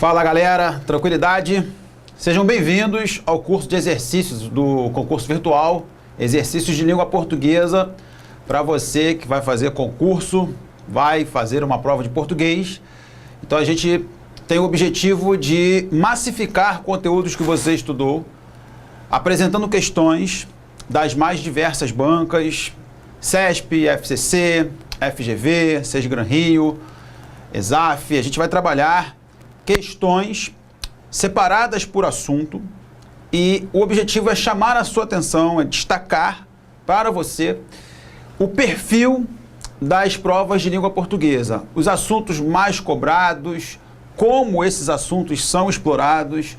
Fala galera, tranquilidade? Sejam bem-vindos ao curso de exercícios do concurso virtual, exercícios de língua portuguesa, para você que vai fazer concurso, vai fazer uma prova de português. Então a gente tem o objetivo de massificar conteúdos que você estudou, apresentando questões das mais diversas bancas, CESP, FCC, FGV, SESGRAN Rio, ESAF. A gente vai trabalhar questões separadas por assunto e o objetivo é chamar a sua atenção, é destacar para você o perfil das provas de língua portuguesa, os assuntos mais cobrados, como esses assuntos são explorados,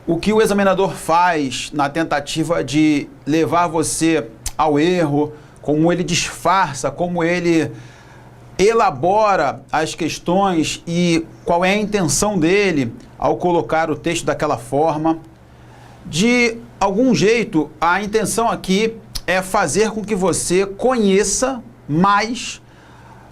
o que o examinador faz na tentativa de levar você ao erro, como ele disfarça, como ele elabora as questões e qual é a intenção dele ao colocar o texto daquela forma. De algum jeito, a intenção aqui é fazer com que você conheça mais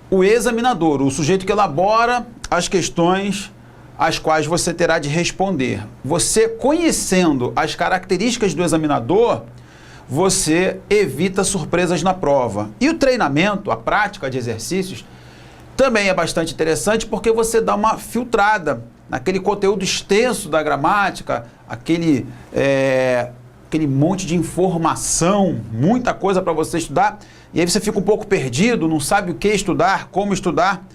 o examinador, o sujeito que elabora as questões às quais você terá de responder. Você conhecendo as características do examinador, você evita surpresas na prova. E o treinamento, a prática de exercícios, também é bastante interessante porque você dá uma filtrada naquele conteúdo extenso da gramática, aquele monte de informação, muita coisa para você estudar, e aí você fica um pouco perdido, não sabe o que estudar, como estudar.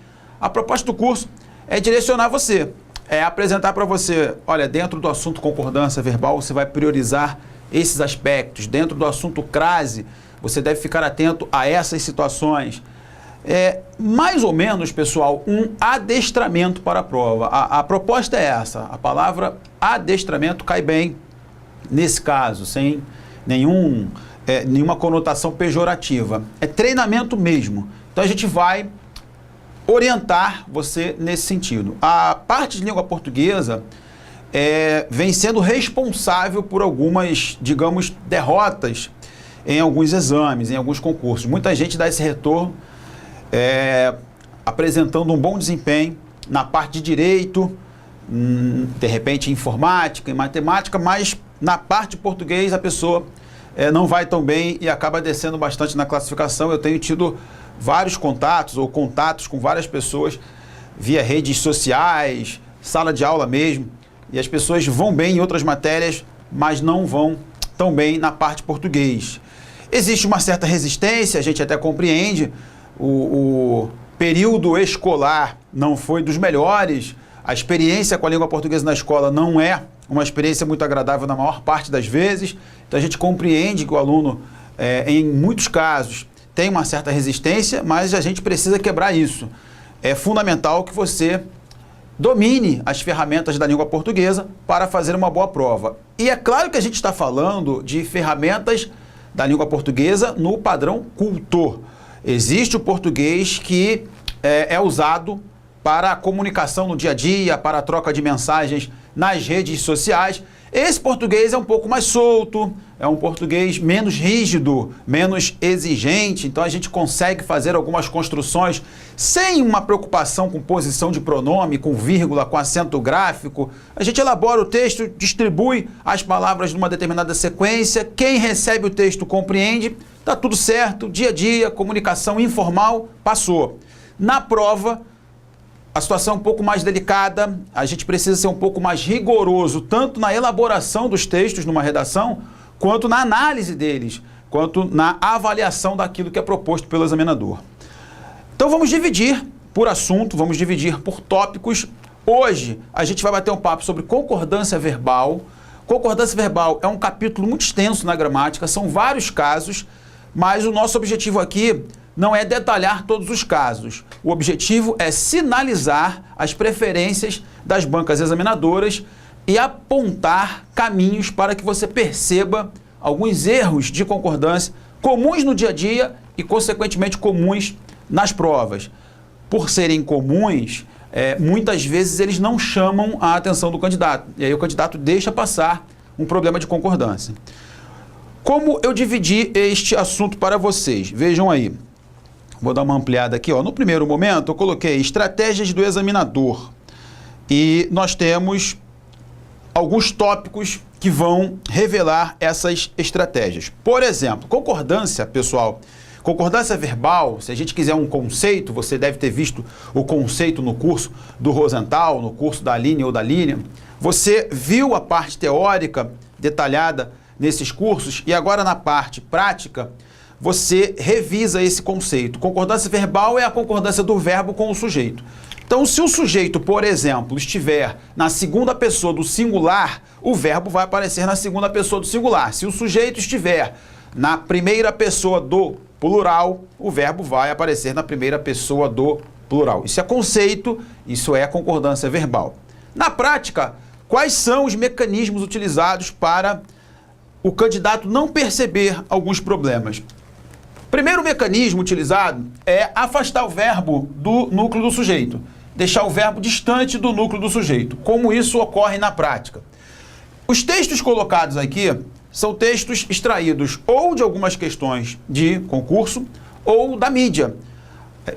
A proposta do curso é direcionar você, é apresentar para você, olha, dentro do assunto concordância verbal, você vai priorizar esses aspectos. Dentro do assunto crase, você deve ficar atento a essas situações. É mais ou menos, pessoal, um adestramento para a prova. A proposta é essa. A palavra adestramento cai bem nesse caso, sem nenhuma conotação pejorativa. É treinamento mesmo. Então a gente vai orientar você nesse sentido. A parte de língua portuguesa vem sendo responsável por algumas, digamos, derrotas em alguns exames, em alguns concursos. Muita gente dá esse retorno apresentando um bom desempenho na parte de direito, de repente em informática, em matemática, mas na parte de português a pessoa não vai tão bem e acaba descendo bastante na classificação. Eu tenho tido vários contatos ou contatos com várias pessoas via redes sociais, sala de aula mesmo, e as pessoas vão bem em outras matérias, mas não vão tão bem na parte de português. Existe uma certa resistência, a gente até compreende, o período escolar não foi dos melhores, a experiência com a língua portuguesa na escola não é uma experiência muito agradável na maior parte das vezes, então a gente compreende que o aluno, em muitos casos, tem uma certa resistência, mas a gente precisa quebrar isso. É fundamental que você domine as ferramentas da língua portuguesa para fazer uma boa prova. E é claro que a gente está falando de ferramentas da língua portuguesa no padrão cultor. Existe o português que é usado para a comunicação no dia a dia, para a troca de mensagens nas redes sociais. Esse português é um pouco mais solto, é um português menos rígido, menos exigente, então a gente consegue fazer algumas construções sem uma preocupação com posição de pronome, com vírgula, com acento gráfico. A gente elabora o texto, distribui as palavras numa determinada sequência, quem recebe o texto compreende, está tudo certo, dia a dia, comunicação informal, passou. Na prova, a situação é um pouco mais delicada, a gente precisa ser um pouco mais rigoroso, tanto na elaboração dos textos numa redação, quanto na análise deles, quanto na avaliação daquilo que é proposto pelo examinador. Então vamos dividir por assunto, vamos dividir por tópicos. Hoje a gente vai bater um papo sobre concordância verbal. Concordância verbal é um capítulo muito extenso na gramática, são vários casos, mas o nosso objetivo aqui não é detalhar todos os casos. O objetivo é sinalizar as preferências das bancas examinadoras e apontar caminhos para que você perceba alguns erros de concordância comuns no dia a dia e, consequentemente, comuns nas provas. Por serem comuns, muitas vezes eles não chamam a atenção do candidato. E aí o candidato deixa passar um problema de concordância. Como eu dividi este assunto para vocês? Vejam aí. Vou dar uma ampliada aqui. No primeiro momento, eu coloquei estratégias do examinador. E nós temos alguns tópicos que vão revelar essas estratégias. Por exemplo, concordância, pessoal. Concordância verbal, se a gente quiser um conceito, você deve ter visto o conceito no curso do Rosenthal, no curso da Aline ou da Lilian. Você viu a parte teórica detalhada nesses cursos e agora na parte prática, você revisa esse conceito. Concordância verbal é a concordância do verbo com o sujeito. Então, se o sujeito, por exemplo, estiver na segunda pessoa do singular, o verbo vai aparecer na segunda pessoa do singular. Se o sujeito estiver na primeira pessoa do plural, o verbo vai aparecer na primeira pessoa do plural. Isso é conceito, isso é concordância verbal. Na prática, quais são os mecanismos utilizados para o candidato não perceber alguns problemas? Primeiro mecanismo utilizado é afastar o verbo do núcleo do sujeito, deixar o verbo distante do núcleo do sujeito. Como isso ocorre na prática? Os textos colocados aqui são textos extraídos ou de algumas questões de concurso ou da mídia.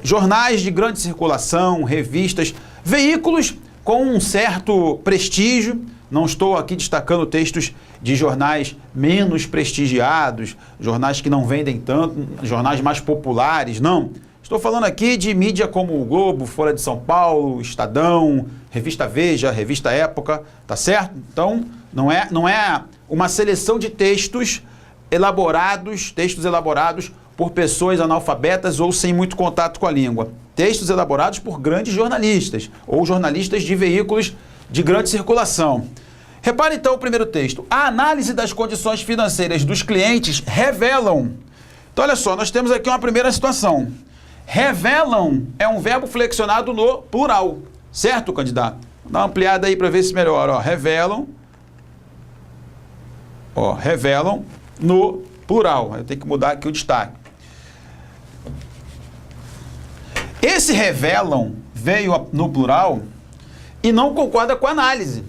Jornais de grande circulação, revistas, veículos com um certo prestígio. Não estou aqui destacando textos de jornais menos prestigiados, jornais que não vendem tanto, jornais mais populares, não. Estou falando aqui de mídia como o Globo, Folha de São Paulo, Estadão, Revista Veja, Revista Época, tá certo? Então, não é uma seleção de textos elaborados por pessoas analfabetas ou sem muito contato com a língua. Textos elaborados por grandes jornalistas ou jornalistas de veículos de grande circulação. Repare então o primeiro texto. A análise das condições financeiras dos clientes revelam. Então, olha só, nós temos aqui uma primeira situação. Revelam é um verbo flexionado no plural. Certo, candidato? Dá uma ampliada aí para ver se melhora. Ó, revelam. Ó, revelam no plural. Eu tenho que mudar aqui o destaque. Esse revelam veio no plural e não concorda com a análise.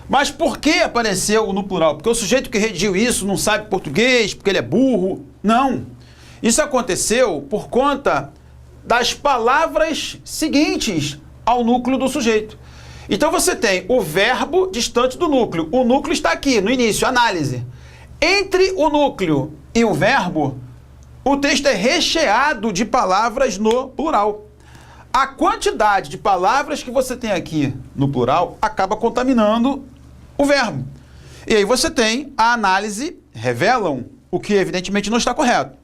Mas por que apareceu no plural? Porque o sujeito que redigiu isso não sabe português, porque ele é burro? Não. Isso aconteceu por conta das palavras seguintes ao núcleo do sujeito. Então você tem o verbo distante do núcleo. O núcleo está aqui, no início, análise. Entre o núcleo e o verbo, o texto é recheado de palavras no plural. A quantidade de palavras que você tem aqui no plural acaba contaminando o verbo. E aí você tem a análise, revelam, o que evidentemente não está correto.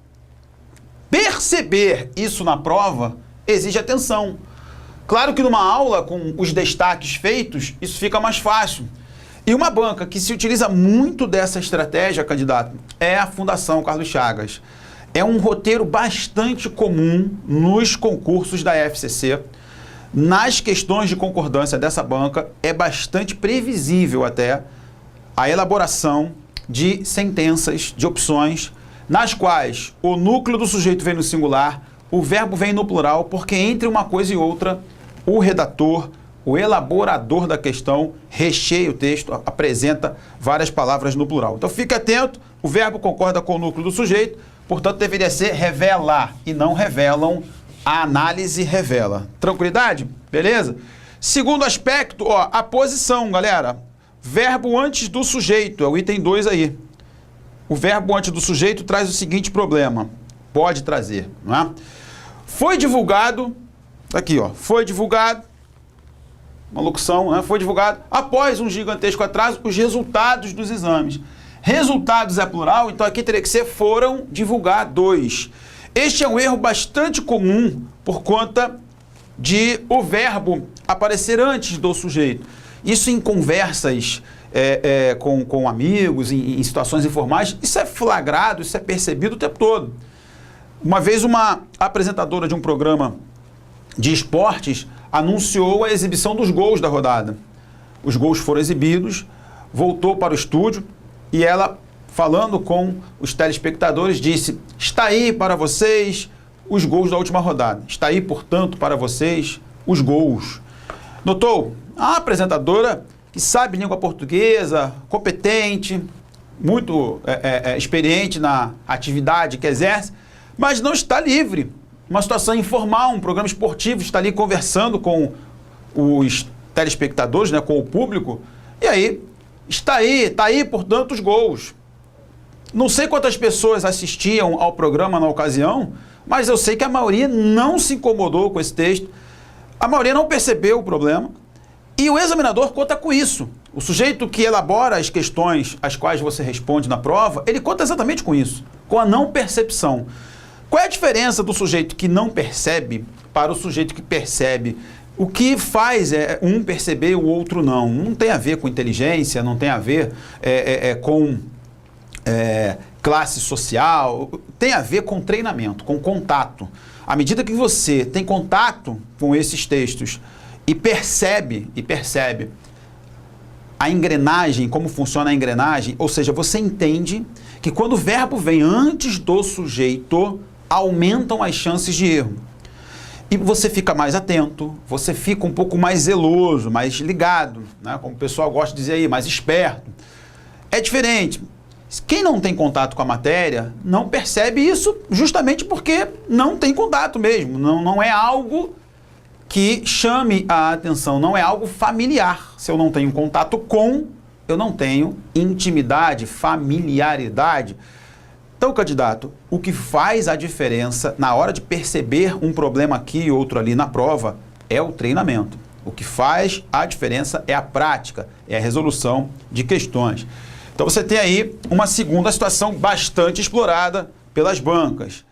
Perceber isso na prova exige atenção. Claro que numa aula com os destaques feitos, isso fica mais fácil. E uma banca que se utiliza muito dessa estratégia, candidato, é a Fundação Carlos Chagas. É um roteiro bastante comum nos concursos da FCC. Nas questões de concordância dessa banca, é bastante previsível até a elaboração de sentenças, de opções, nas quais o núcleo do sujeito vem no singular, o verbo vem no plural, porque entre uma coisa e outra, o redator, o elaborador da questão, recheia o texto, apresenta várias palavras no plural. Então fique atento, o verbo concorda com o núcleo do sujeito, portanto deveria ser revelar e não revelam. A análise revela. Tranquilidade? Beleza? Segundo aspecto, ó, a posição, galera. Verbo antes do sujeito, é o item 2 aí. O verbo antes do sujeito traz o seguinte problema. Pode trazer, não é? Foi divulgado, aqui ó, foi divulgado, uma locução, né? Foi divulgado, após um gigantesco atraso, os resultados dos exames. Resultados é plural, então aqui teria que ser foram divulgados. Este é um erro bastante comum por conta de o verbo aparecer antes do sujeito. Isso em conversas com amigos, em situações informais, isso é flagrado, isso é percebido o tempo todo. Uma vez uma apresentadora de um programa de esportes anunciou a exibição dos gols da rodada. Os gols foram exibidos, voltou para o estúdio e ela, falando com os telespectadores, disse: está aí para vocês os gols da última rodada. Está aí, portanto, para vocês os gols. Notou? A apresentadora que sabe língua portuguesa, competente, muito experiente na atividade que exerce, mas não está livre. Uma situação informal, um programa esportivo, está ali conversando com os telespectadores, né, com o público, e aí, está aí por tantos gols. Não sei quantas pessoas assistiam ao programa na ocasião, mas eu sei que a maioria não se incomodou com esse texto, a maioria não percebeu o problema, e o examinador conta com isso. O sujeito que elabora as questões às quais você responde na prova, ele conta exatamente com isso, com a não percepção. Qual é a diferença do sujeito que não percebe para o sujeito que percebe? O que faz um perceber e o outro não? Não tem a ver com inteligência, não tem a ver com classe social, tem a ver com treinamento, com contato. À medida que você tem contato com esses textos e percebe a engrenagem, como funciona a engrenagem, ou seja, você entende que quando o verbo vem antes do sujeito, aumentam as chances de erro. E você fica mais atento, você fica um pouco mais zeloso, mais ligado, né? Como o pessoal gosta de dizer aí, mais esperto. É diferente. Quem não tem contato com a matéria não percebe isso justamente porque não tem contato mesmo. Não é algo que chame a atenção, não é algo familiar. Se eu não tenho contato com, eu não tenho intimidade, familiaridade. Então, candidato, o que faz a diferença na hora de perceber um problema aqui e outro ali na prova é o treinamento. O que faz a diferença é a prática, é a resolução de questões. Então você tem aí uma segunda situação bastante explorada pelas bancas.